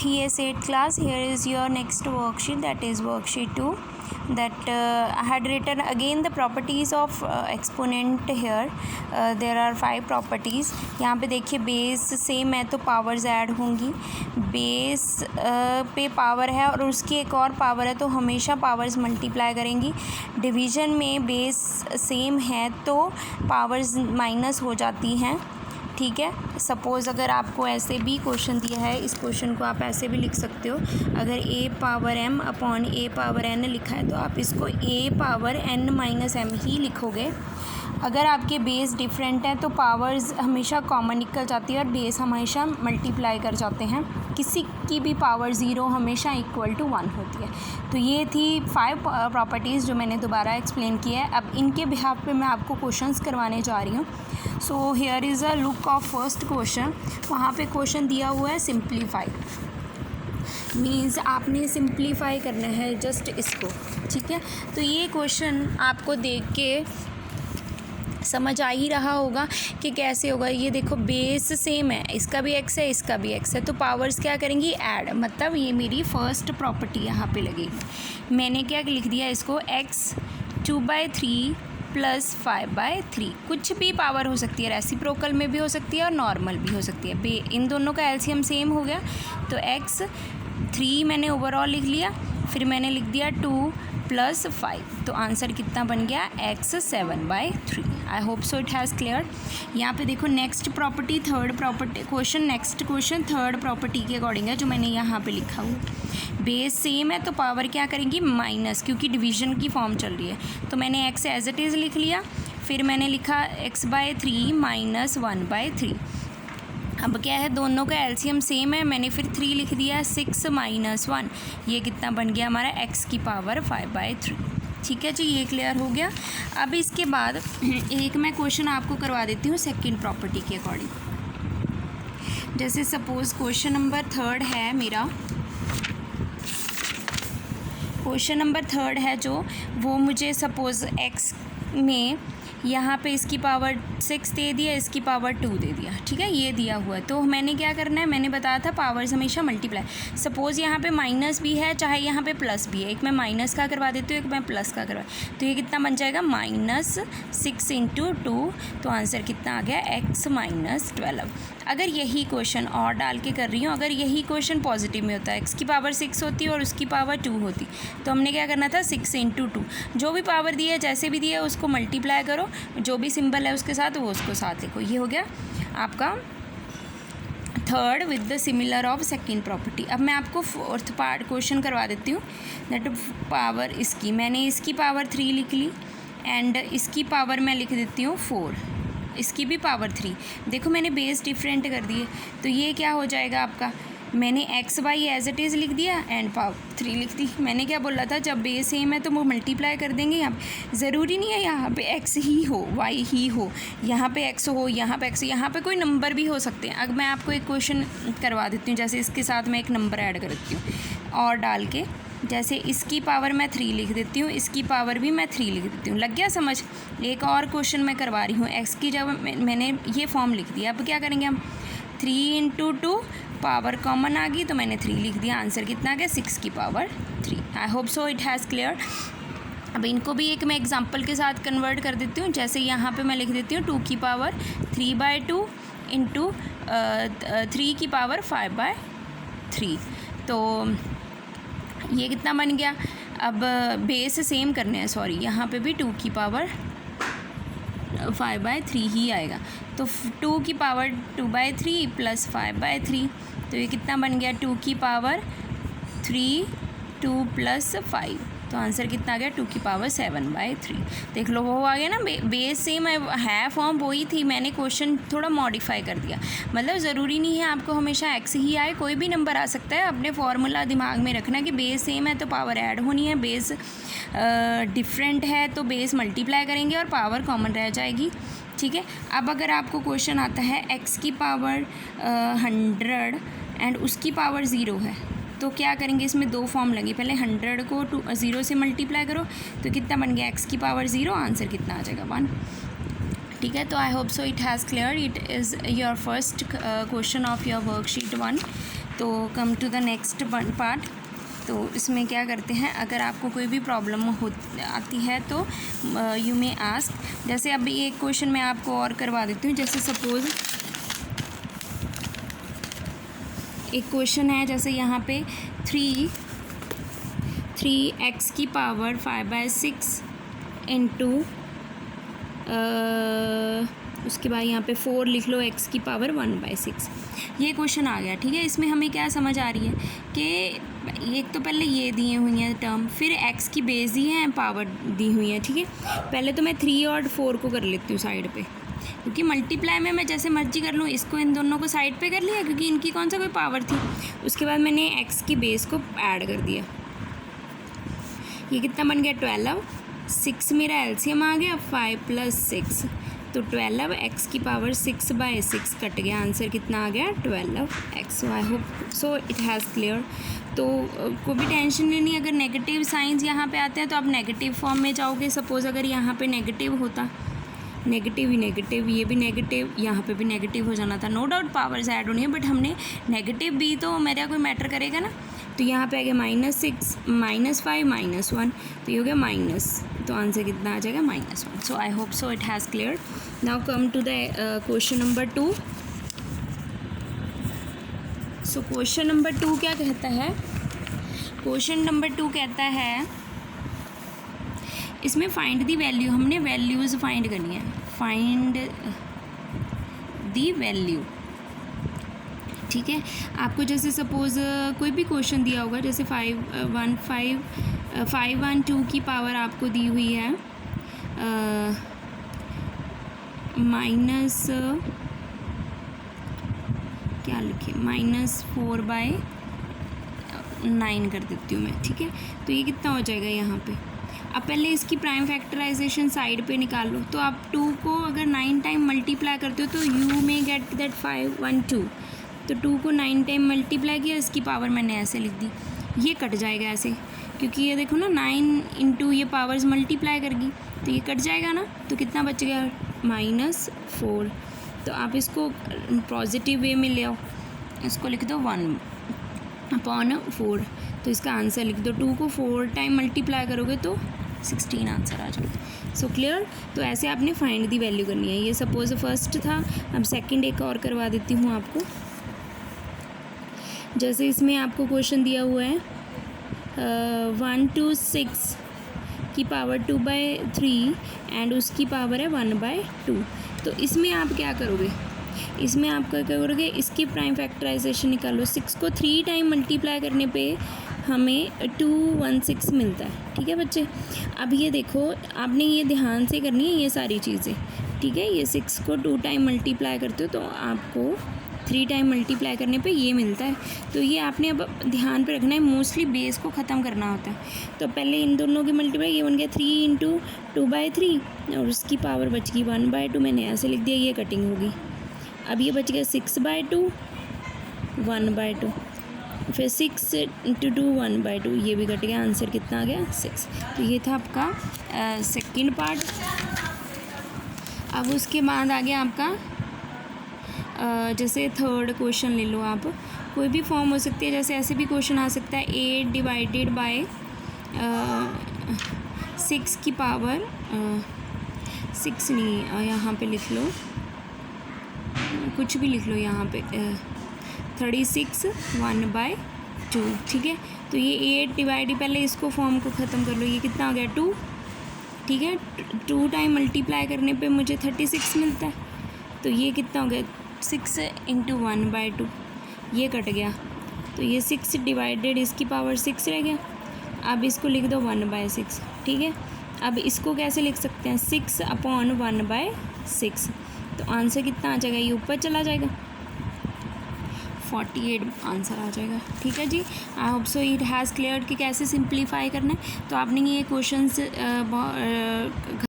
Yes, 8th class. Here is your next worksheet, that is worksheet 2. That I had written again the properties of exponent here. There are 5 properties. यहाँ पे देखिए base same है तो powers add होंगी. Base पे power है और उसकी एक और पावर है तो हमेशा पावर्स मल्टीप्लाई करेंगी. डिवीज़न में बेस सेम है तो पावर्स माइनस हो जाती हैं. ठीक है. सपोज़ अगर आपको ऐसे भी क्वेश्चन दिया है, इस क्वेश्चन को आप ऐसे भी लिख सकते हो. अगर a power m upon a power n लिखा है तो आप इसको a power n minus m ही लिखोगे. अगर आपके बेस डिफरेंट हैं तो पावर्स हमेशा कॉमन निकल जाती है और बेस हमेशा मल्टीप्लाई कर जाते हैं. किसी की भी पावर 0 हमेशा इक्वल टू 1 होती है. तो ये थी 5 प्रॉपर्टीज़ जो मैंने दोबारा एक्सप्लेन किया है. अब इनके बिहाफ पे मैं आपको क्वेश्चंस करवाने जा रही हूँ. So here is a look of first question. वहाँ पे क्वेश्चन दिया हुआ है सिंप्लीफाई. मीन्स आपने सिंप्लीफाई करना है जस्ट इसको. ठीक है. तो ये क्वेश्चन आपको देख के समझ आ ही रहा होगा कि कैसे होगा. ये देखो बेस सेम है, इसका भी x है इसका भी x है तो पावर्स क्या करेंगी ऐड. मतलब ये मेरी फर्स्ट प्रॉपर्टी यहाँ पे लगेगी. मैंने क्या लिख दिया इसको x 2/3 प्लस 5/3. कुछ भी पावर हो सकती है, रेसिप्रोकल में भी हो सकती है और नॉर्मल भी हो सकती है. इन दोनों का एलसीएम सेम हो गया तो x 3 मैंने ओवरऑल लिख लिया. फिर मैंने लिख दिया 2 प्लस 5 तो आंसर कितना बन गया x 7/3. I hope so it has clear. यहाँ पे देखो next property third property question next question third property के अकॉर्डिंग है जो मैंने यहाँ पे लिखा हुआ. बेस सेम है तो पावर क्या करेंगी माइनस, क्योंकि डिवीज़न की फॉर्म चल रही है. तो मैंने x एज इट इज़ लिख लिया. फिर मैंने लिखा x/3 माइनस 1/3. अब क्या है दोनों का एलसीएम सेम है. मैंने फिर 3 लिख दिया. 6 माइनस 1 ये कितना बन गया हमारा x की पावर 5/3. ठीक है जी, ये क्लियर हो गया. अब इसके बाद एक मैं क्वेश्चन आपको करवा देती हूँ सेकंड प्रॉपर्टी के अकॉर्डिंग. जैसे सपोज़ क्वेश्चन नंबर 3 है मेरा. क्वेश्चन नंबर 3 है जो वो मुझे सपोज़ x में यहाँ पे इसकी पावर 6 दे दिया, इसकी पावर 2 दे दिया. ठीक है, ये दिया हुआ है. तो मैंने क्या करना है, मैंने बताया था पावर्स हमेशा मल्टीप्लाई. सपोज़ यहाँ पे माइनस भी है चाहे यहाँ पे प्लस भी है. एक मैं माइनस का करवा देती हूँ, एक मैं प्लस का करवा. तो ये कितना बन जाएगा -6 × 2. तो आंसर कितना आ गया x -12. अगर यही क्वेश्चन और डाल के कर रही हूँ, अगर यही क्वेश्चन पॉजिटिव में होता है, x की पावर 6 होती है और उसकी पावर 2 होती, तो हमने क्या करना था 6 × 2. जो भी पावर दी है जैसे भी दी है उसको मल्टीप्लाई करो, जो भी सिंबल है उसके साथ वो उसको साथ लिखो. ये हो गया आपका third with the similar of second property. अब मैं आपको फोर्थ पार्ट क्वेश्चन करवा देती हूँ. दैट पावर इसकी मैंने इसकी पावर 3 लिख ली एंड इसकी पावर मैं लिख देती हूँ 4. इसकी भी पावर 3. देखो मैंने बेस डिफरेंट कर दिए तो ये क्या हो जाएगा आपका, मैंने x/y एज इट इज़ लिख दिया एंड पावर 3 लिख दी. मैंने क्या बोला था, जब बेस सेम है तो वो मल्टीप्लाई कर देंगे. यहाँ पे ज़रूरी नहीं है यहाँ पे x ही हो y ही हो, यहाँ पे x हो यहाँ पे x, यहाँ पे कोई नंबर भी हो सकते हैं. अब मैं आपको एक क्वेश्चन करवा देती हूँ. जैसे इसके साथ मैं एक नंबर ऐड कर देती हूँ और डाल के, जैसे इसकी पावर मैं 3 लिख देती हूँ, इसकी पावर भी मैं 3 लिख देती हूँ. लग गया समझ. एक और क्वेश्चन मैं करवा रही हूँ. x की जब मैंने ये फॉर्म लिख दिया, अब क्या करेंगे हम 3 × 2 पावर कॉमन आ गई तो मैंने 3 लिख दिया. आंसर कितना आ गया 6 की power 3. I hope so it has clear. अब इनको भी एक मैं एग्जांपल के साथ कन्वर्ट कर देती हूँ. जैसे यहाँ पे मैं लिख देती हूँ 2 की पावर 3/2 इंटू 3 की पावर 5/3. तो ये कितना बन गया. अब बेस सेम करने हैं, सॉरी यहाँ पे भी 2 की पावर 5/3 ही आएगा. तो 2 की पावर 2/3 प्लस 5/3. तो ये कितना बन गया 2 की पावर 3 2 प्लस 5. तो आंसर कितना आ गया 2 की पावर 7/3. देख लो वो आ गया ना. बेस सेम है फॉर्म वही थी, मैंने क्वेश्चन थोड़ा मॉडिफाई कर दिया. मतलब ज़रूरी नहीं है आपको हमेशा x ही आए, कोई भी नंबर आ सकता है. अपने फॉर्मूला दिमाग में रखना कि बेस सेम है तो पावर ऐड होनी है, बेस डिफरेंट है तो बेस मल्टीप्लाई करेंगे और पावर कॉमन रह जाएगी. ठीक है. अब अगर आपको क्वेश्चन आता है x की पावर 100 एंड उसकी पावर 0 है तो क्या करेंगे, इसमें 2 फॉर्म लगे. पहले 100 को 0 से मल्टीप्लाई करो तो कितना बन गया x की पावर 0. आंसर कितना आ जाएगा 1. ठीक है. तो I hope so it has clear. It is your first question of your worksheet 1. तो come to the next part. तो इसमें क्या करते हैं, अगर आपको कोई भी प्रॉब्लम आती है तो यू मे आस्क। जैसे अभी एक क्वेश्चन मैं आपको और करवा देती हूँ। जैसे सपोज़ एक क्वेश्चन है, जैसे यहाँ पे 3x की पावर 5/6 इंटू उसके बाद यहाँ पे 4 लिख लो, x की पावर 1/6। ये क्वेश्चन आ गया, ठीक है। इसमें हमें क्या समझ आ रही है कि एक तो पहले ये दिए हुई हैं टर्म, फिर x की बेस दी है, पावर दी हुई है, ठीक है। पहले तो मैं 3 और 4 को कर लेती हूँ साइड पे, क्योंकि मल्टीप्लाई में मैं जैसे मर्जी कर लूँ। इसको इन दोनों को साइड पे कर लिया, क्योंकि इनकी कौन सा कोई पावर थी। उसके बाद मैंने x की बेस को ऐड कर दिया। ये कितना बन गया 12। 6 मेरा एलसीएम आ गया, 5 + 6 तो 12। x की पावर 6/6 कट गया, आंसर कितना आ गया 12x। I hope so it has clear. तो कोई भी टेंशन नहीं, अगर नेगेटिव साइंस यहाँ पे आते हैं तो आप नेगेटिव फॉर्म में जाओगे। सपोज़ अगर यहाँ पे नेगेटिव होता, नेगेटिव ही नेगेटिव, ये भी नेगेटिव, यहाँ पे भी नेगेटिव हो जाना था। नो डाउट पावर्स ऐड होनी है, बट हमने नेगेटिव भी तो मेरा कोई मैटर करेगा ना। तो यहाँ पे आ गया -6 -5 -1, तो ये हो गया माइनस, तो आंसर कितना आ जाएगा -1। So I hope so it has clear. Now come to the question number 2। So question number 2 क्या कहता है? क्वेश्चन नंबर 2 कहता है, इसमें फाइंड दी वैल्यू, हमने वैल्यूज़ फाइंड करनी है। फाइंड दी वैल्यू, ठीक है। आपको जैसे सपोज़ कोई भी क्वेश्चन दिया होगा, जैसे 512 की पावर आपको दी हुई है माइनस, क्या लिखे, -4/9 कर देती हूँ मैं, ठीक है। तो ये कितना हो जाएगा यहाँ पे। अब पहले इसकी प्राइम फैक्टराइजेशन साइड पे निकाल लो। तो आप 2 को अगर 9 टाइम मल्टीप्लाई करते हो तो यू में गेट दैट 512। तो 2 को 9 टाइम मल्टीप्लाई किया, इसकी पावर मैंने ऐसे लिख दी। ये कट जाएगा ऐसे, क्योंकि ये देखो ना 9 इंटू ये पावर्स मल्टीप्लाई करेगी, तो ये कट जाएगा ना। तो कितना बच गया -4। तो आप इसको पॉजिटिव वे में ले आओ, इसको लिख दो 1/4। तो इसका आंसर लिख दो। 2 को 4 टाइम मल्टीप्लाई करोगे तो 16 आंसर आ जाएगा। So clear. तो ऐसे आपने फाइंड दी वैल्यू करनी है। ये सपोज फर्स्ट था, अब सेकंड एक और करवा देती हूँ आपको। जैसे इसमें आपको क्वेश्चन दिया हुआ है 1 to 6 की पावर 2/3 एंड उसकी पावर है 1/2। तो इसमें आप क्या करोगे, इसमें आप क्या करोगे, इसकी प्राइम फैक्टराइजेशन निकालो। 6 को 3 टाइम मल्टीप्लाई करने पे हमें 216 मिलता है, ठीक है बच्चे। अब ये देखो, आपने ये ध्यान से करनी है ये सारी चीज़ें, ठीक है। ये 6 को 2 टाइम मल्टीप्लाई करते हो तो आपको 3 टाइम मल्टीप्लाई करने पे ये मिलता है। तो ये आपने अब ध्यान पे रखना है, मोस्टली बेस को ख़त्म करना होता है। तो पहले इन दोनों की मल्टीप्लाई, ये बन गया 3 इंटू 2/3 और उसकी पावर बच गई 1/2। मैंने ऐसे लिख दिया, ये कटिंग होगी। अब ये बच गया 6/2 1/2, फिर 6 इंटू 2 1/2, ये भी कट गया। आंसर कितना आ गया 6। तो ये था आपका सेकंड पार्ट। अब उसके बाद आ गया आपका जैसे थर्ड क्वेश्चन ले लो आप, कोई भी फॉर्म हो सकती है। जैसे ऐसे भी क्वेश्चन आ सकता है 8 डिवाइडेड बाय 6 की पावर 6 नहीं, यहाँ पे लिख लो, कुछ भी लिख लो यहाँ पे 36 1/2, ठीक है। तो ये 8 डिवाइड, पहले इसको फॉर्म को ख़त्म कर लो। ये कितना आ गया 2, ठीक है। 2 टाइम मल्टीप्लाई करने पे मुझे 36 मिलता है। तो ये कितना हो गया 6 इंटू 1/2, ये कट गया। तो ये 6 डिवाइडेड इसकी पावर 6 रह गया। अब इसको लिख दो 1/6, ठीक है। अब इसको कैसे लिख सकते हैं 6/1/6। तो आंसर कितना आ जाएगा, ये ऊपर चला जाएगा, 48 आंसर आ जाएगा, ठीक है जी। I hope so it has clear कि कैसे सिंप्लीफाई करना है। तो आपने ये क्वेश्चंस